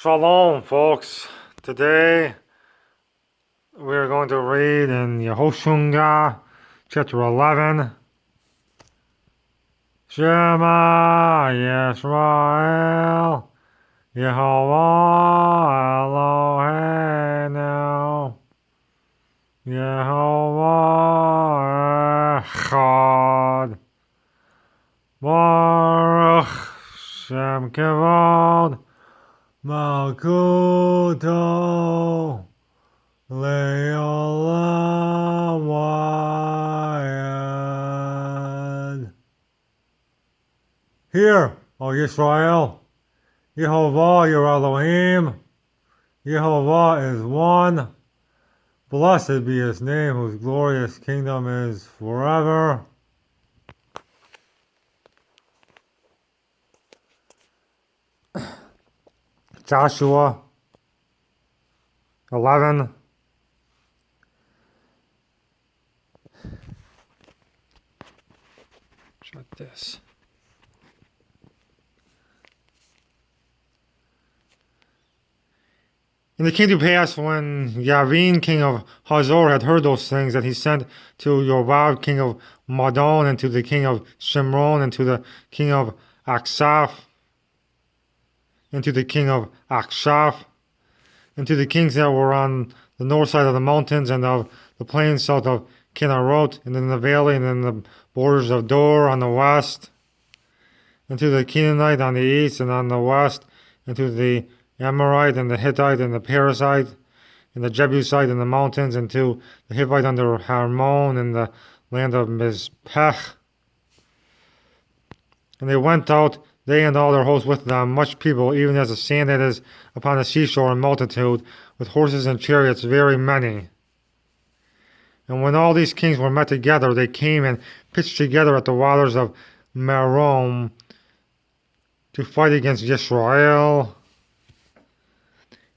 Shalom, folks. Today we're going to read in Yehoshua chapter 11. Shema Yisrael, Yehovah Eloheinu, Yehovah Echad, Baruch Shem Kevod, Malkuto Le'olam Vayed. Hear, O Yisrael, Yehovah your Elohim, Yehovah is one. Blessed be his name, whose glorious kingdom is forever. Joshua 11. Shut this. And it came to pass when Yavin, king of Hazor, had heard those things, that he sent to Yobab, king of Madon, and to the king of Shimron, and to the king of Aksaph, and to the king of Akshaph, and to the kings that were on the north side of the mountains and of the plains south of Kinnerot, and in the valley, and in the borders of Dor on the west, and to the Canaanite on the east and on the west, and to the Amorite and the Hittite and the Perizzite and the Jebusite in the mountains, and to the Hivite under Harmon in the land of Mizpech. And they went out, they and all their hosts with them, much people, even as the sand that is upon the seashore in multitude, with horses and chariots very many. And when all these kings were met together, they came and pitched together at the waters of Merom to fight against Yisrael.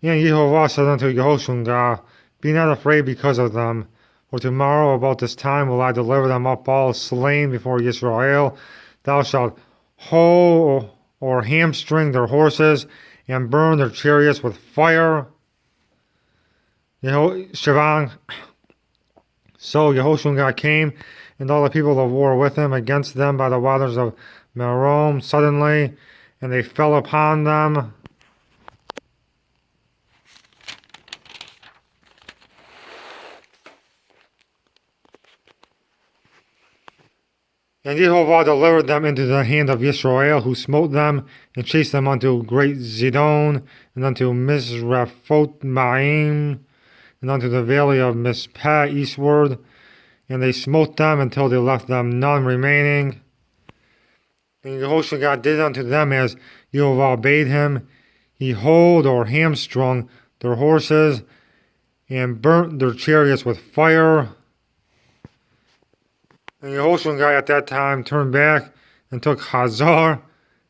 And Yehovah said unto Yehoshua, Be not afraid because of them, for tomorrow about this time will I deliver them up all slain before Yisrael. Thou shalt hoe or hamstring their horses, and burn their chariots with fire. So Yehoshua came, and all the people of war with him, against them by the waters of Merom suddenly, and they fell upon them. And Yehovah delivered them into the hand of Yisrael, who smote them, and chased them unto great Zidon, and unto Mizraphoth Maim, and unto the valley of Mizpeh eastward. And they smote them until they left them none remaining. And Yehoshua did unto them as Yehovah bade him. He hoed or hamstrung their horses, and burnt their chariots with fire. And Yehoshua at that time turned back and took Hazor,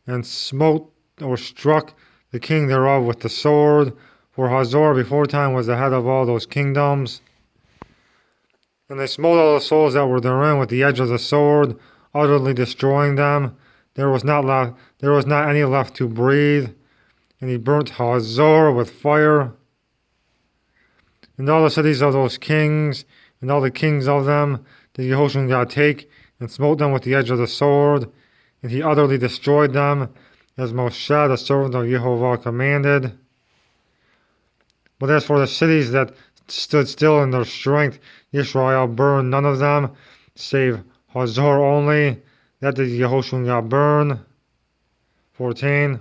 and smote or struck the king thereof with the sword. For Hazor before time was the head of all those kingdoms. And they smote all the souls that were therein with the edge of the sword, utterly destroying them. There was not any left to breathe. And he burnt Hazor with fire. And all the cities of those kings, and all the kings of them, did Yehoshua take, and smote them with the edge of the sword, and he utterly destroyed them, as Moshe the servant of Yehovah commanded. But as for the cities that stood still in their strength, Israel burned none of them, save Hazor only. That did Yehoshua burn. 14.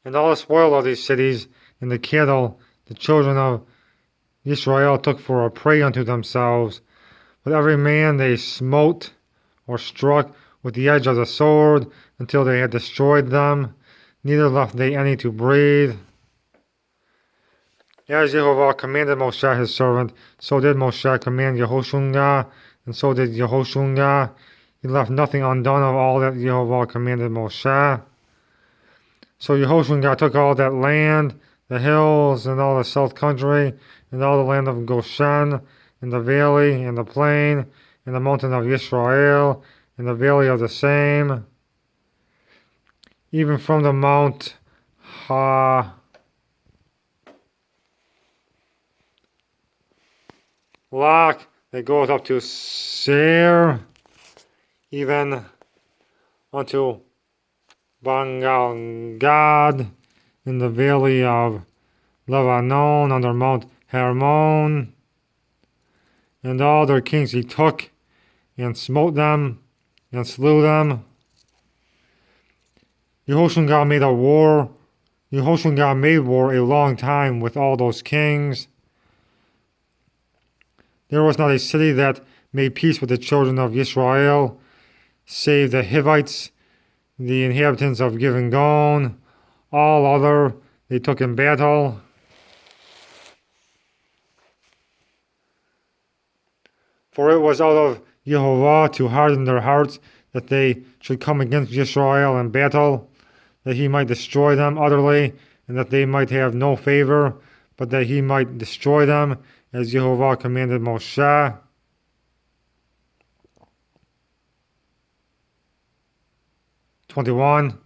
And all the spoil of these cities, and the cattle, the children of Israel took for a prey unto themselves. But every man they smote or struck with the edge of the sword, until they had destroyed them, neither left they any to breathe. As Yehovah commanded Moshe his servant, so did Moshe command Yehoshua, and so did Yehoshua. He left nothing undone of all that Yehovah commanded Moshe. So Yehoshua took all that land, the hills, and all the south country, and all the land of Goshen, and the valley, and the plain, and the mountain of Israel, and the valley of the same, even from the Mount that goes up to Seir, even unto Bangal Gad in the valley of Lebanon under Mount Hermon. And all their kings he took, and smote them, and slew them. Jehoshaphat made war a long time with all those kings. There was not a city that made peace with the children of Israel, save the Hivites, the inhabitants of Gibeon. All other they took in battle. For it was out of Jehovah to harden their hearts, that they should come against Israel in battle, that he might destroy them utterly, and that they might have no favor, but that he might destroy them, as Jehovah commanded Moshe. (21)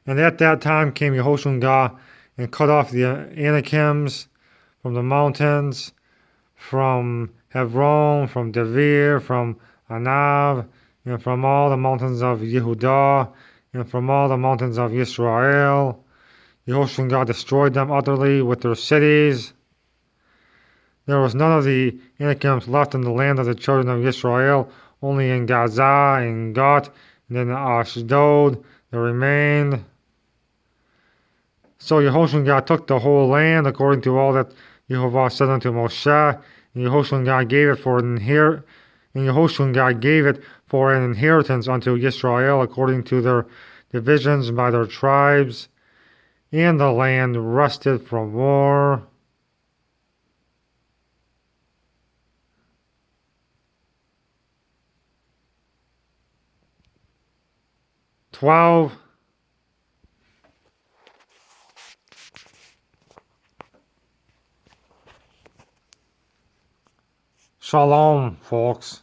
And at that time came Jehoshaphat and cut off the Anakims from the mountains, from Hebron, from Devir, from Anav, and from all the mountains of Yehudah, and from all the mountains of Israel. Jehoshaphat destroyed them utterly with their cities. There was none of the Anakims left in the land of the children of Israel, only in Gaza, and Gat, and in Ashdod there remained. So Jehoshaphat took the whole land according to all that Jehovah said unto Moshe, and Jehoshaphat gave it for an inheritance unto Israel according to their divisions by their tribes, and the land rested from war. Shalom, folks.